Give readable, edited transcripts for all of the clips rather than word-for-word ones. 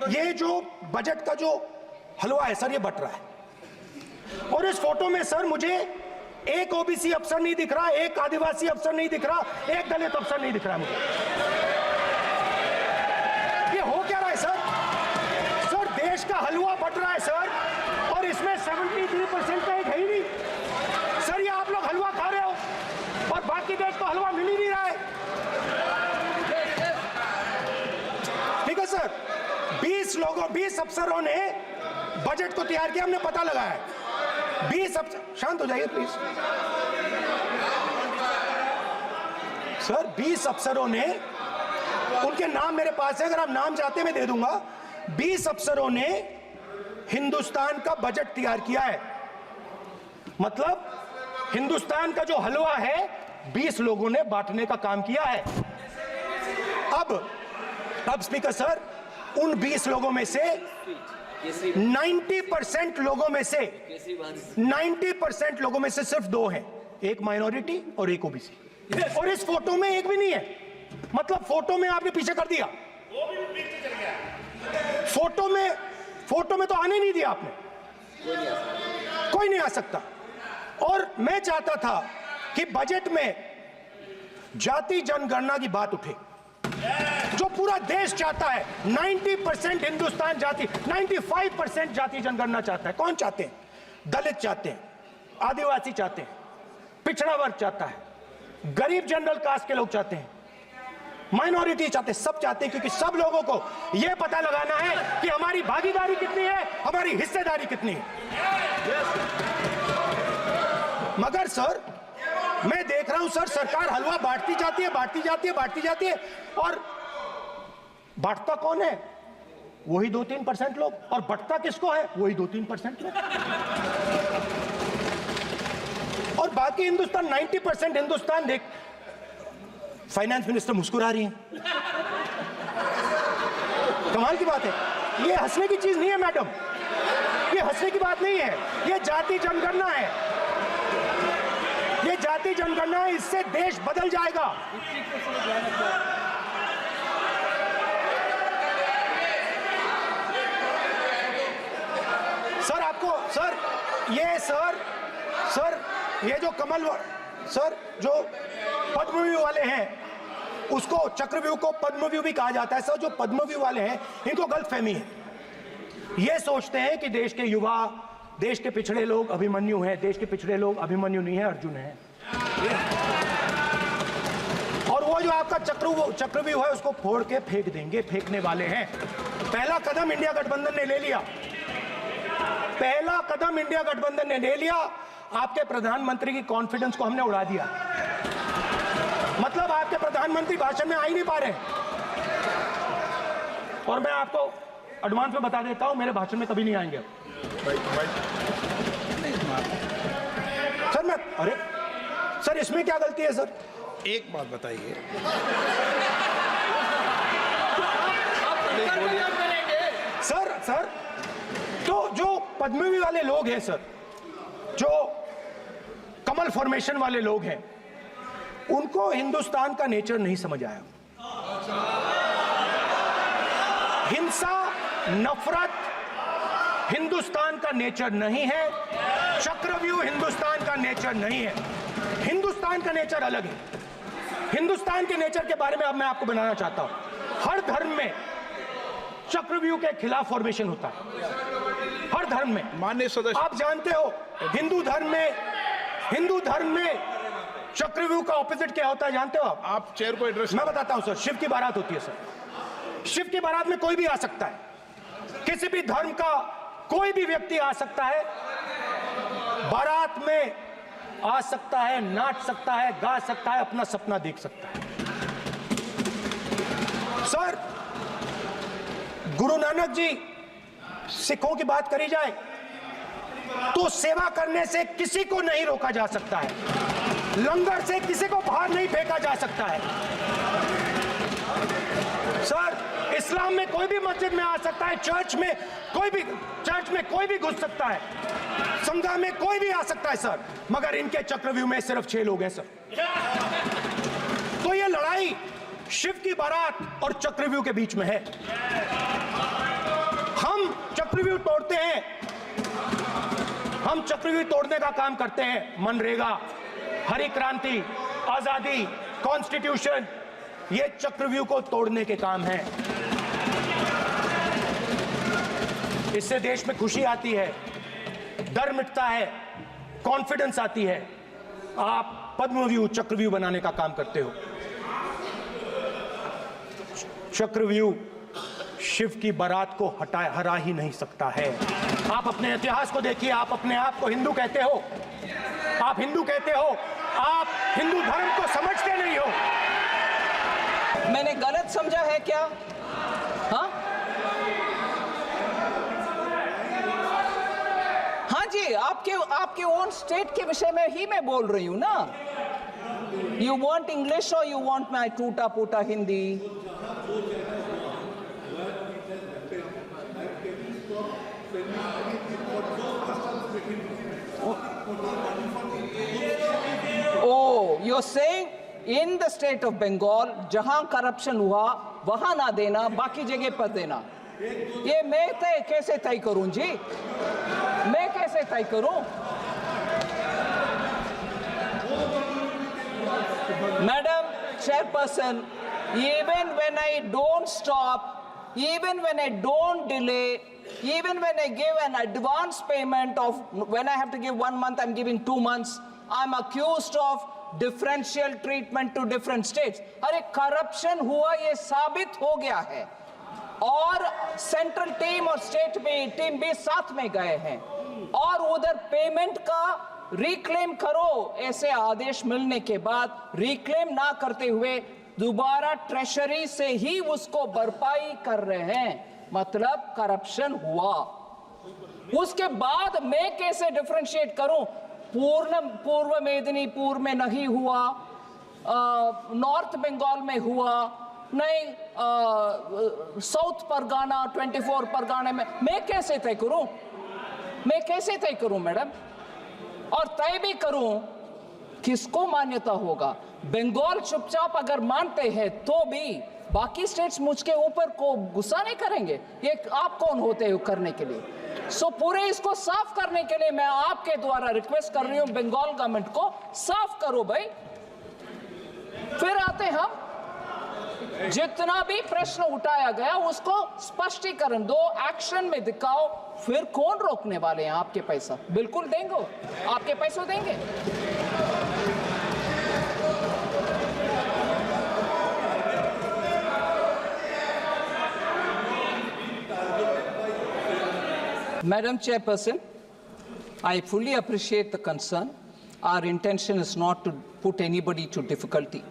ये जो बजट का जो हलवा है सर, ये बट रहा है। और इस फोटो में सर मुझे एक ओबीसी अफसर नहीं दिख रहा, एक आदिवासी अफसर नहीं दिख रहा, एक दलित अफसर नहीं दिख रहा मुझे। ये हो क्या रहा है सर? सर देश का हलवा बट रहा है सर, और इसमें 73% का एक है ही नहीं सर। ये आप लोग हलवा खा रहे हो और बाकी देश को हलवा मिल ही नहीं रहा है। ठीक है सर, 20 अफसरों ने बजट को तैयार किया, हमने पता लगाया है। 20 अफसर, शांत हो जाइए प्लीज सर। 20 अफसरों ने, उनके नाम मेरे पास है, अगर आप नाम चाहते मैं दे दूंगा। 20 अफसरों ने हिंदुस्तान का बजट तैयार किया है। मतलब हिंदुस्तान का जो हलवा है 20 लोगों ने बांटने का काम किया है। अब स्पीकर सर, उन 20 लोगों में से 90% लोगों में से 90% लोगों में से सिर्फ 2 हैं, एक माइनॉरिटी और एक ओबीसी। और इस फोटो में एक भी नहीं है। मतलब फोटो में आपने पीछे कर दिया, फोटो में तो आने नहीं दिया आपने, कोई नहीं आ सकता। और मैं चाहता था कि बजट में जाति जनगणना की बात उठे, जो पूरा देश चाहता है। 90% हिंदुस्तान जाति, 95% जाति जनगणना चाहता है। कौन चाहते हैं? दलित चाहते हैं, आदिवासी चाहते हैं, पिछड़ा वर्ग चाहता है, गरीब जनरल कास्ट के लोग चाहते हैं, माइनॉरिटी चाहते हैं, सब चाहते हैं। क्योंकि सब लोगों को यह पता लगाना है कि हमारी भागीदारी कितनी है, हमारी हिस्सेदारी कितनी है। मगर सर मैं देख रहा हूं सर, सरकार हलवा बांटती जाती है, और बांटता कौन है? वही 2-3% लोग, और बंटता किसको है? वही 2-3% लोग। और बाकी हिंदुस्तान, 90% हिंदुस्तान देख। फाइनेंस मिनिस्टर मुस्कुरा रही हैं, कमाल की बात है। ये हंसने की चीज नहीं है मैडम, ये हंसने की बात नहीं है, ये जाति जनगणना है, ये जाति जनगणना है। इससे देश बदल जाएगा। सर आपको सर ये जो कमल सर जो पद्मव्यूह वाले हैं, उसको चक्रव्यूह को पद्मव्यूह भी कहा जाता है। सर जो पद्मव्यूह वाले हैं इनको गलतफहमी है। ये सोचते हैं कि देश के युवा, देश के पिछड़े लोग अभिमन्यु हैं। देश के पिछड़े लोग अभिमन्यु नहीं है, अर्जुन है। और वो जो आपका चक्रव्यूह है उसको फोड़ के फेंक देंगे, फेंकने वाले हैं। पहला कदम इंडिया गठबंधन ने ले लिया, आपके प्रधानमंत्री की कॉन्फिडेंस को हमने उड़ा दिया। मतलब आपके प्रधानमंत्री भाषण में आ ही नहीं पा रहे। और मैं आपको एडवांस में बता देता हूं, मेरे भाषण में कभी नहीं आएंगे। सर इसमें क्या गलती है सर? एक बात बताइए। सर तो जो पद्मव्यूह वाले लोग हैं सर, जो कमल फॉर्मेशन वाले लोग हैं, उनको हिंदुस्तान का नेचर नहीं समझ आया। हिंसा, नफरत हिंदुस्तान का नेचर नहीं है। चक्रव्यूह हिंदुस्तान का नेचर नहीं है। हिंदुस्तान का नेचर अलग है। हिंदुस्तान के नेचर के बारे में अब मैं आपको बनाना चाहता हूं। हर धर्म में चक्रव्यूह के खिलाफ फॉर्मेशन होता है, हर धर्म में। माननीय सदस्य, आप जानते हो हिंदू धर्म में चक्रव्यूह का ऑपोजिट क्या होता है, जानते हो आप चेयर को एड्रेस। मैं बताता हूं सर। शिव की बारात होती है सर, शिव की बारात में कोई भी आ सकता है, किसी भी धर्म का कोई भी व्यक्ति आ सकता है, बारात में आ सकता है, नाच सकता है, गा सकता है, अपना सपना देख सकता है। सर गुरु नानक जी, सिखों की बात करी जाए तो सेवा करने से किसी को नहीं रोका जा सकता है, लंगर से किसी को बाहर नहीं फेंका जा सकता है। सर इस्लाम में कोई भी मस्जिद में आ सकता है, चर्च में कोई भी घुस सकता है, संघा में कोई भी आ सकता है सर। मगर इनके चक्रव्यूह में सिर्फ 6 लोग हैं सर। तो ये लड़ाई शिव की बारात और चक्रव्यूह के बीच में है। चक्रव्यूह तोड़ते हैं, हम चक्रव्यूह तोड़ने का काम करते हैं। मनरेगा, हरी क्रांति, आजादी, कॉन्स्टिट्यूशन, ये चक्रव्यूह को तोड़ने के काम हैं। इससे देश में खुशी आती है, डर मिटता है, कॉन्फिडेंस आती है। आप पद्मव्यूह चक्रव्यूह बनाने का काम करते हो। चक्रव्यूह शिव की बारात को हरा ही नहीं सकता है। आप अपने इतिहास को देखिए, आप अपने आप को हिंदू कहते हो, आप हिंदू कहते हो, आप हिंदू धर्म को समझते नहीं हो। मैंने गलत समझा है क्या? हाँ हाँ जी, आपके ओन स्टेट के विषय में ही मैं बोल रही हूं ना। यू वांट इंग्लिश और यू वांट माई टूटा फूटा Hindi? Oh, you're saying in the state of Bengal, जहां करप्शन हुआ वहां ना देना, बाकी जगह पर देना। ये मैं कैसे तय करूं जी? मैं कैसे तय करूं? Madam Chairperson, even when I don't stop, even when I don't delay, even when I give an advance payment of, when I have to give 1 month, I'm giving 2 months, I'm accused of differential treatment to different states. अरे corruption हुआ ये साबित हो गया है, और central team और state में टीम भी साथ में गए हैं, और उधर पेमेंट का रिक्लेम करो, ऐसे आदेश मिलने के बाद रिक्लेम ना करते हुए दोबारा ट्रेशरी से ही उसको भरपाई कर रहे हैं, मतलब करप्शन हुआ। उसके बाद मैं कैसे डिफरेंशिएट करूं? पूर्व मेदिनीपुर में नहीं हुआ, नॉर्थ बंगाल में हुआ नहीं, साउथ परगाना 24 परगाना में, मैं कैसे तय करूं? मैं कैसे तय करूं मैडम? और तय भी करूं, किसको मान्यता होगा? बंगाल चुपचाप अगर मानते हैं तो भी बाकी स्टेट्स मुझके ऊपर को गुस्सा नहीं करेंगे। ये आप कौन होते हो करने के लिए? सो पूरे इसको साफ करने के लिए मैं आपके द्वारा रिक्वेस्ट कर रही हूं, बंगाल गवर्नमेंट को साफ करो भाई। फिर आते हम, जितना भी प्रश्न उठाया गया उसको स्पष्टीकरण दो, एक्शन में दिखाओ, फिर कौन रोकने वाले हैं? आपके पैसा बिल्कुल देंगे, आपके पैसे देंगे। Madam Chairperson, I fully appreciate the concern. Our intention is not to put anybody to difficulty.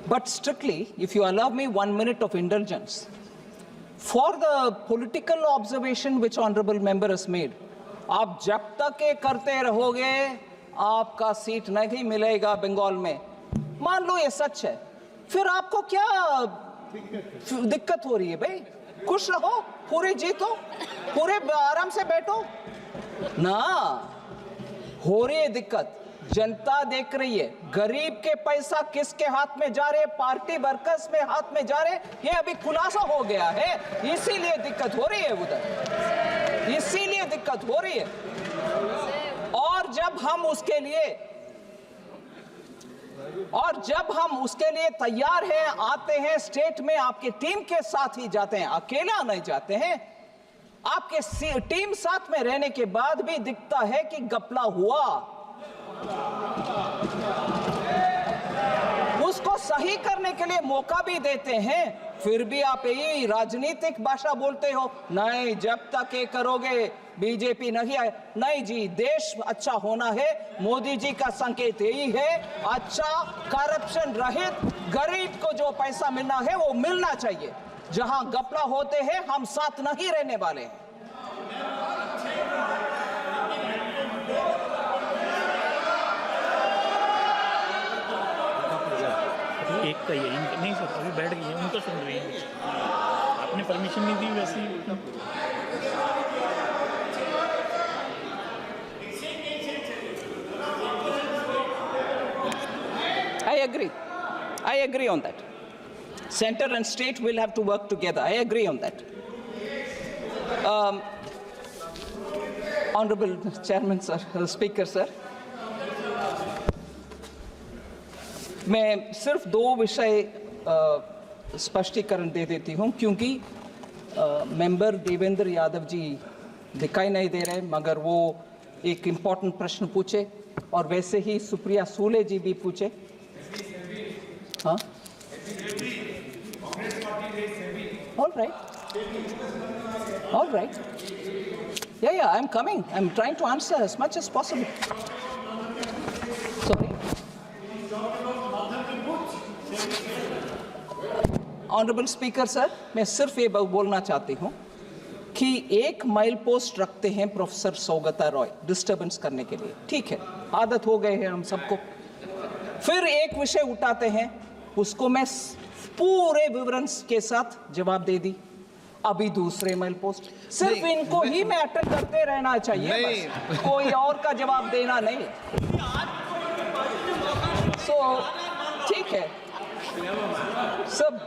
But strictly, if you allow me 1 minute of indulgence, for the political observation which honorable member has made, आप जब तक ये करते रहोगे आपका seat नहीं मिलेगा बंगाल में, मान लो ये सच है, फिर आपको क्या दिक्कत हो रही है भाई? खुश रहो, पूरे जीतो, पूरे आराम से बैठो ना। हो रही है दिक्कत, जनता देख रही है, गरीब के पैसा किसके हाथ में जा रहे, पार्टी वर्कर्स में हाथ में जा रहे, ये अभी खुलासा हो गया है, इसीलिए दिक्कत हो रही है उधर, इसीलिए दिक्कत हो रही है। और जब हम उसके लिए तैयार हैं, आते हैं स्टेट में, आपके टीम के साथ ही जाते हैं, अकेला नहीं जाते हैं, आपके टीम साथ में रहने के बाद भी दिखता है कि घपला हुआ, उसको सही करने के लिए मौका भी देते हैं, फिर भी आप यही राजनीतिक भाषा बोलते हो, नहीं जब तक ये करोगे बीजेपी नहीं आए। नहीं जी, देश अच्छा होना है, मोदी जी का संकेत यही है, अच्छा करप्शन रहित गरीब को जो पैसा मिलना है वो मिलना चाहिए। जहां घपला होते हैं हम साथ नहीं रहने वाले हैं। एक का ये नहीं सर, अभी बैठ गई है, उनको सुन रही है, आपने परमिशन नहीं दी वैसे ही। I agree on that. Center and state will have to work together. I agree on that. Honourable chairman sir, speaker sir, मैं सिर्फ दो विषय स्पष्टीकरण दे देती हूं, क्योंकि मेंबर देवेंद्र यादव जी दिखाई नहीं दे रहे, मगर वो एक इम्पोर्टेंट प्रश्न पूछे और वैसे ही सुप्रिया सूले जी भी पूछे। हाँ, all right, yeah, I'm coming, I'm trying to answer as much as possible. Sorry. Honourable speaker sir, मैं सिर्फ ये बोलना चाहती हूँ कि एक माइल पोस्ट रखते हैं प्रोफेसर सौगता रॉय डिस्टर्बेंस करने के लिए, ठीक है, आदत हो गए हैं हम सबको। फिर एक विषय उठाते हैं, उसको मैं पूरे विवरण के साथ जवाब दे दी। अभी दूसरे माइल पोस्ट, सिर्फ इनको ही मैं अटेंड करते रहना चाहिए, बस कोई और का जवाब देना नहीं। सो ठीक है सब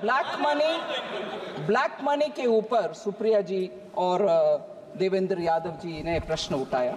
ब्लैक मनी के ऊपर सुप्रिया जी और देवेंद्र यादव जी ने प्रश्न उठाया।